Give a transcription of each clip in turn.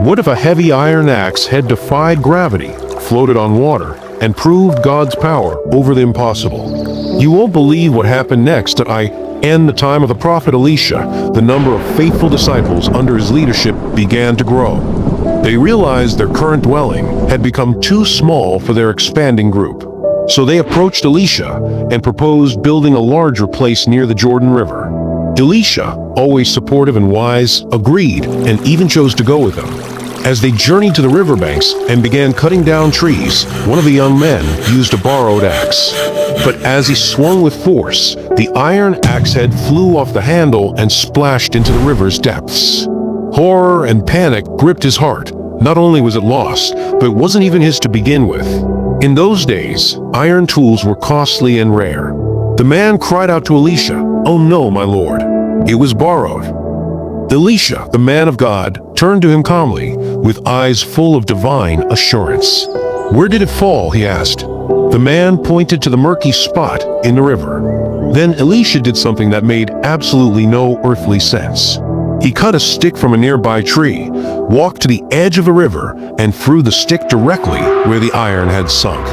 What if a heavy iron axe had defied gravity, floated on water, and proved God's power over the impossible? You won't believe what happened next at the time of the prophet Elisha. The number of faithful disciples under his leadership began to grow. They realized their current dwelling had become too small for their expanding group. So they approached Elisha and proposed building a larger place near the Jordan River. Elisha, always supportive and wise, agreed and even chose to go with them. As they journeyed to the riverbanks and began cutting down trees, one of the young men used a borrowed axe. But as he swung with force, the iron axe head flew off the handle and splashed into the river's depths. Horror and panic gripped his heart. Not only was it lost, but it wasn't even his to begin with. In those days, iron tools were costly and rare. The man cried out to Elisha, "Oh no, my lord, it was borrowed." Elisha, the man of God, turned to him calmly, with eyes full of divine assurance. "Where did it fall?" he asked. The man pointed to the murky spot in the river. Then Elisha did something that made absolutely no earthly sense. He cut a stick from a nearby tree, walked to the edge of the river, and threw the stick directly where the iron had sunk.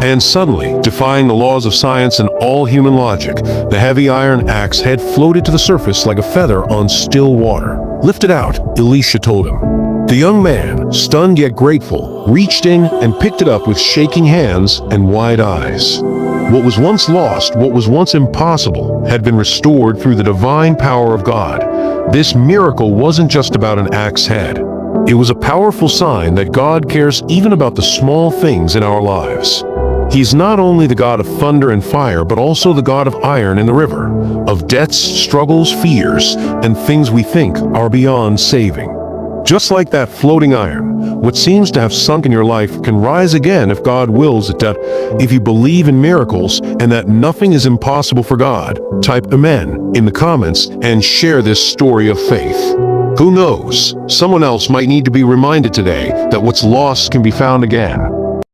And suddenly, defying the laws of science and all human logic, the heavy iron axe head floated to the surface like a feather on still water. "Lift it out," Elisha told him. The young man, stunned yet grateful, reached in and picked it up with shaking hands and wide eyes. What was once lost, what was once impossible, had been restored through the divine power of God. This miracle wasn't just about an axe head. It was a powerful sign that God cares even about the small things in our lives. He's not only the God of thunder and fire, but also the God of iron in the river, of debts, struggles, fears, and things we think are beyond saving. Just like that floating iron, what seems to have sunk in your life can rise again if God wills it. That if you believe in miracles and that nothing is impossible for God, type Amen in the comments and share this story of faith. Who knows, someone else might need to be reminded today that what's lost can be found again.